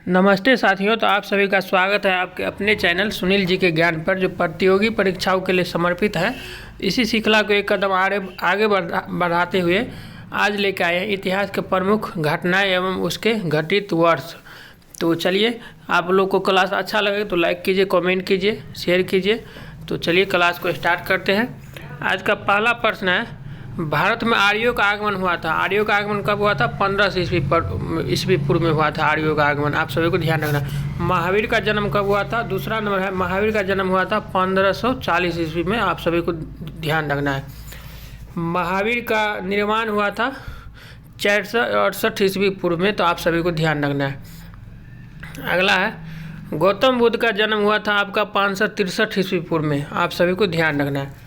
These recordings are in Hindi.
नमस्ते साथियों, तो आप सभी का स्वागत है आपके अपने चैनल सुनील जी के ज्ञान पर, जो प्रतियोगी परीक्षाओं के लिए समर्पित है। इसी श्रृंखला को एक कदम आगे बढ़ाते हुए आज लेकर आए हैं इतिहास के प्रमुख घटनाएं एवं उसके घटित वर्ष। तो चलिए, आप लोग को क्लास अच्छा लगे तो लाइक कीजिए, कमेंट कीजिए, शेयर कीजिए। तो चलिए क्लास को स्टार्ट करते हैं। आज का पहला प्रश्न है, भारत में आर्यों का आगमन हुआ था। आर्यों का आगमन कब हुआ था? 1500 ईस्वी पूर्व में हुआ था आर्यों का आगमन। आप सभी को ध्यान रखना। महावीर का जन्म कब हुआ था? दूसरा नंबर है, महावीर का जन्म हुआ था 1540 ईस्वी में। आप सभी को ध्यान रखना है। महावीर का निर्माण हुआ था 468 ईस्वी पूर्व में। तो आप सभी को ध्यान रखना है। अगला है, गौतम बुद्ध का जन्म हुआ था आपका 563 ईस्वी पूर्व में। आप सभी को ध्यान रखना है।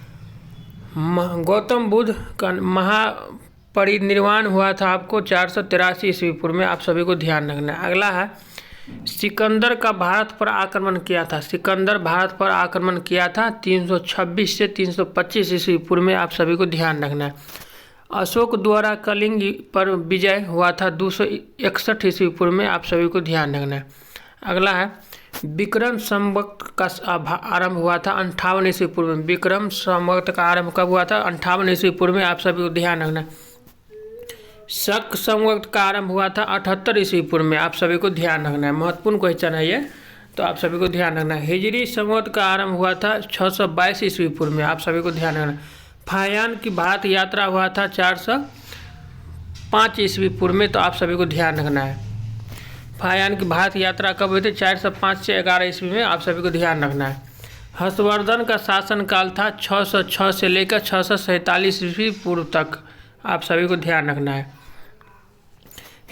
गौतम बुद्ध का महापरिनिर्वाण हुआ था आपको 483 ईस्वी पूर्व में। आप सभी को ध्यान रखना है। अगला है, सिकंदर का भारत पर आक्रमण किया था। सिकंदर भारत पर आक्रमण किया था 326 से 325 ईस्वी पूर्व में। आप सभी को ध्यान रखना है। अशोक द्वारा कलिंग पर विजय हुआ था 261 ईस्वी पूर्व में। आप सभी को ध्यान रखना है। अगला है, विक्रम संवत का आरंभ हुआ था 58 ईस्वी पूर्व में। विक्रम संवत का आरंभ कब हुआ था? 58 ईस्वी पूर्व में। आप सभी को ध्यान रखना है। शक संवत का आरंभ हुआ था 78 ईस्वी पूर्व में। आप सभी को ध्यान रखना है। महत्वपूर्ण क्वेश्चन है ये, तो आप सभी को ध्यान रखना है। हिजरी संवत का आरंभ हुआ था 622 ईस्वी पूर्व में। आप सभी को ध्यान रखना है। फाहियान की भारत यात्रा हुआ था 405 ईस्वी पूर्व में। तो आप सभी को ध्यान रखना है। फाहियान की भारत यात्रा कब हुई थी? 405 से 11 ईस्वी में। आप सभी को ध्यान रखना है। हर्षवर्धन का शासनकाल था 606 से लेकर 647 ईस्वी पूर्व तक। आप सभी को ध्यान रखना है।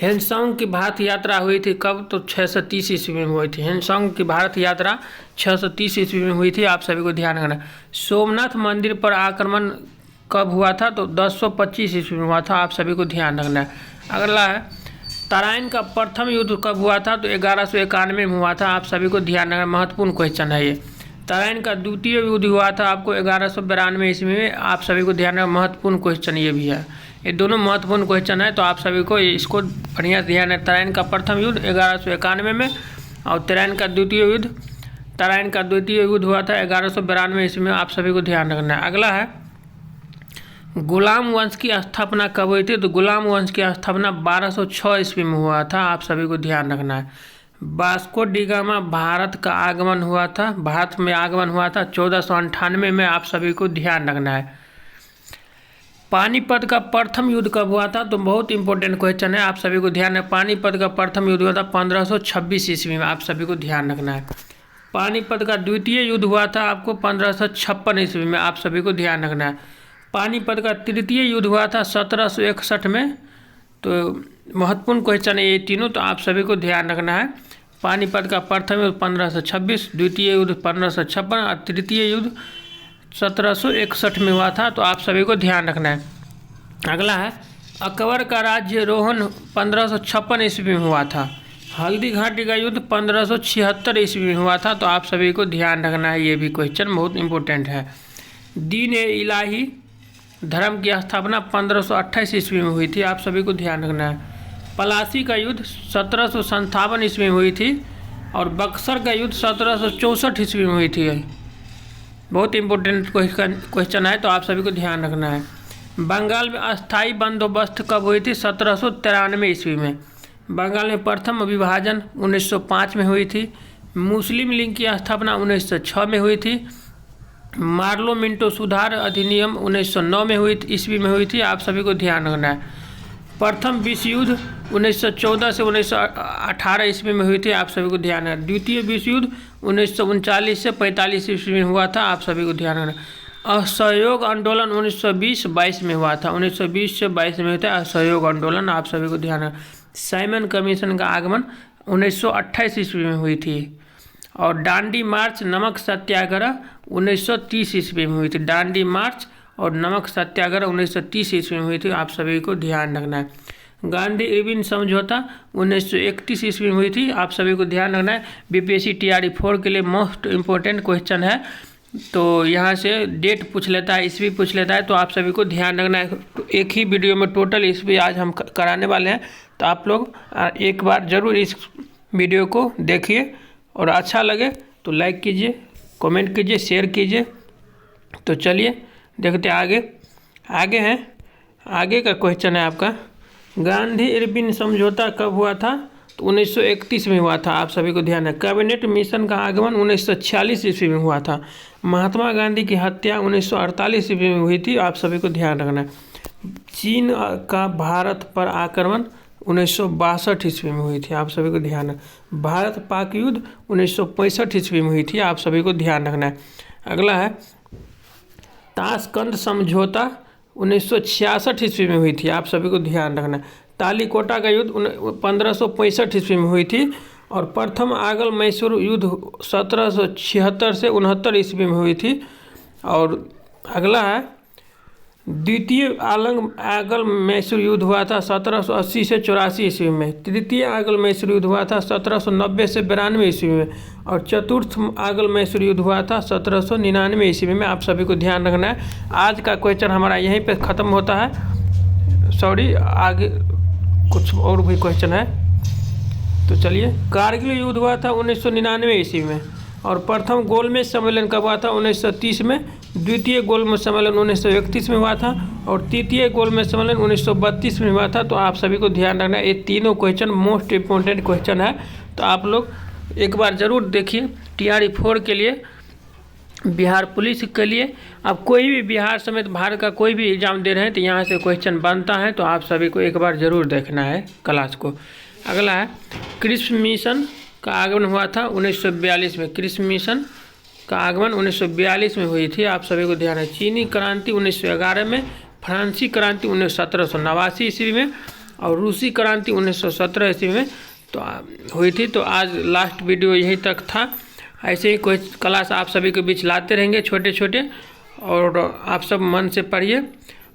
हेनसोंग की भारत यात्रा हुई थी कब? तो 630 ईस्वी में हुई थी। हेनसोंग की भारत यात्रा 630 ईस्वी में हुई थी। आप सभी को ध्यान रखना है। सोमनाथ मंदिर पर आक्रमण कब हुआ था? तो 1025 ईस्वी में हुआ था। आप सभी को ध्यान रखना है। अगला है, तराइन का प्रथम युद्ध कब हुआ था? तो 1191 में हुआ था। आप सभी को ध्यान रखना। महत्वपूर्ण क्वेश्चन है ये। तराइन का द्वितीय युद्ध हुआ था आपको 1192 ईस्वी में। आप सभी को ध्यान रखना। महत्वपूर्ण क्वेश्चन ये भी है। ये दोनों महत्वपूर्ण क्वेश्चन है, तो आप सभी को इसको बढ़िया ध्यान है। तराइन का प्रथम युद्ध 1191 में, और तराइन का द्वितीय युद्ध हुआ था 1192 ईस्वी में। आप सभी को ध्यान रखना है। अगला है, गुलाम वंश की स्थापना कब हुई थी? तो गुलाम वंश की स्थापना 1206 ईस्वी में हुआ था। आप सभी को ध्यान रखना है। वास्को डी गामा भारत में आगमन हुआ था 1498 में। आप सभी को ध्यान रखना है। पानीपत का प्रथम युद्ध कब हुआ था? तो बहुत इंपॉर्टेंट क्वेश्चन है, आप सभी को ध्यान है। पानीपत का प्रथम युद्ध हुआ था 1526 ईस्वी में। आप सभी को ध्यान रखना है। पानीपत का द्वितीय युद्ध हुआ था आपको 1556 ईस्वी में। आप सभी को ध्यान रखना है। पानीपत का तृतीय युद्ध हुआ था 1761 में। तो महत्वपूर्ण क्वेश्चन है ये तीनों, तो आप सभी को ध्यान रखना है। पानीपत का प्रथम युद्ध 1526, द्वितीय युद्ध 1556 और तृतीय युद्ध 1761 में हुआ था। तो आप सभी को ध्यान रखना है। अगला है, अकबर का राज्यारोहण 1556 ईस्वी में हुआ था। हल्दी घाटी का युद्ध 1576 ईस्वी में हुआ था। तो आप सभी को ध्यान रखना है। ये भी क्वेश्चन बहुत इंपॉर्टेंट है। दीन ए इलाही धर्म की स्थापना 1528 ईस्वी में हुई थी। आप सभी को ध्यान रखना है। पलासी का युद्ध 1757 ईस्वी में हुई थी, और बक्सर का युद्ध 1764 ईस्वी में हुई थी। बहुत इंपॉर्टेंट क्वेश्चन है, तो आप सभी को ध्यान रखना है। बंगाल में अस्थाई बंदोबस्त कब हुई थी? 1793 ईस्वी में। बंगाल में प्रथम विभाजन 1905 में हुई थी। मुस्लिम लीग की स्थापना 1906 में हुई थी। मार्लो मिंटो सुधार अधिनियम 1909 में ईस्वी में हुई थी। आप सभी को ध्यान रखना है। प्रथम विश्व युद्ध 1914 से 1918 ईस्वी में हुई थी। आप सभी को ध्यान रखना है। द्वितीय विश्व युद्ध 1939 से 45 ईस्वी में हुआ था। आप सभी को ध्यान रखना है। असहयोग आंदोलन 1920-22 में हुआ था। 1920 से 22 में होता है असहयोग आंदोलन। आप सभी को ध्यान रखना। साइमन कमीशन का आगमन 1928 ईस्वी में हुई थी। और डांडी मार्च नमक सत्याग्रह 1930 ईस्वी में हुई थी। डांडी मार्च और नमक सत्याग्रह 1930 ईस्वी में हुई थी। आप सभी को ध्यान रखना है। गांधी इरविन समझौता 1931 ईस्वी में हुई थी। आप सभी को ध्यान रखना है। बीपीएससी TRE 4 के लिए मोस्ट इम्पोर्टेंट क्वेश्चन है, तो यहाँ से डेट पूछ लेता है, ईस्वी पूछ लेता है। तो आप सभी को ध्यान रखना है। एक ही वीडियो में टोटल ईस्वी आज हम कराने वाले हैं, तो आप लोग एक बार जरूर इस वीडियो को देखिए और अच्छा लगे तो लाइक कीजिए, कमेंट कीजिए, शेयर कीजिए। तो चलिए देखते आगे हैं। आगे का क्वेश्चन है आपका, गांधी इरविन समझौता कब हुआ था? तो 1931 में हुआ था। आप सभी को ध्यान है। कैबिनेट मिशन का आगमन 1946 ईस्वी में हुआ था। महात्मा गांधी की हत्या 1948 ईस्वी में हुई थी। आप सभी को ध्यान रखना है। चीन का भारत पर आक्रमण 1962 ईस्वी में हुई थी। आप सभी को ध्यान है। भारत पाक युद्ध 1965 ईस्वी में हुई थी। आप सभी को ध्यान रखना है। अगला है, ताशकंद समझौता 1966 ईस्वी में हुई थी। आप सभी को ध्यान रखना है। तालीकोटा का युद्ध 1565 ईस्वी में हुई थी। और प्रथम आगल मैसूर युद्ध 1776 से 69 ईस्वी में हुई थी। और अगला है, द्वितीय आगल मैसूर युद्ध हुआ था 1780 से 84 ईस्वी में। तृतीय आगल मैसूर युद्ध हुआ था 1790 से 92 ईस्वी में। और चतुर्थ आगल मैसूर युद्ध हुआ था 1799 ईस्वी में। आप सभी को ध्यान रखना है। आज का क्वेश्चन हमारा यहीं पे ख़त्म होता है। सॉरी, आगे कुछ और भी क्वेश्चन है। तो चलिए, कारगिल युद्ध हुआ था 1999 ईस्वी में। और प्रथम गोलमेज सम्मेलन कब हुआ था? 1930 में। द्वितीय गोलमेज सम्मेलन 1931 में हुआ था। और तृतीय गोलमेज सम्मेलन 1932 में हुआ था। तो आप सभी को ध्यान रखना है। ये तीनों क्वेश्चन मोस्ट इम्पोर्टेंट क्वेश्चन है। तो आप लोग एक बार ज़रूर देखिए। TRE 4 के लिए, बिहार पुलिस के लिए, आप कोई भी बिहार समेत भारत का कोई भी एग्ज़ाम दे रहे हैं तो यहाँ से क्वेश्चन बनता है। तो आप सभी को एक बार ज़रूर देखना है क्लास को। अगला है, कृष्ण मिशन का आगमन हुआ था 1942 में। कृष्ण मिशन का आगमन 1942 में हुई थी। आप सभी को ध्यान है। चीनी क्रांति 1911 में। फ्रांसी क्रांति 1789 ईस्वी में। और रूसी क्रांति 1917 ईस्वी में तो हुई थी। तो आज लास्ट वीडियो यहीं तक था। ऐसे ही कोई क्लास आप सभी के बीच लाते रहेंगे छोटे छोटे। और आप सब मन से पढ़िए।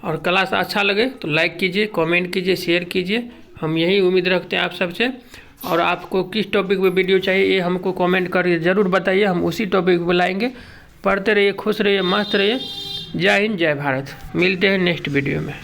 और क्लास अच्छा लगे तो लाइक कीजिए, कमेंट कीजिए, शेयर कीजिए। हम यही उम्मीद रखते हैं आप सबसे। और आपको किस टॉपिक पे वीडियो चाहिए ये हमको कमेंट करके ज़रूर बताइए। हम उसी टॉपिक पे लाएंगे। पढ़ते रहिए, खुश रहिए, मस्त रहिए। जय हिंद, जय भारत। मिलते हैं नेक्स्ट वीडियो में।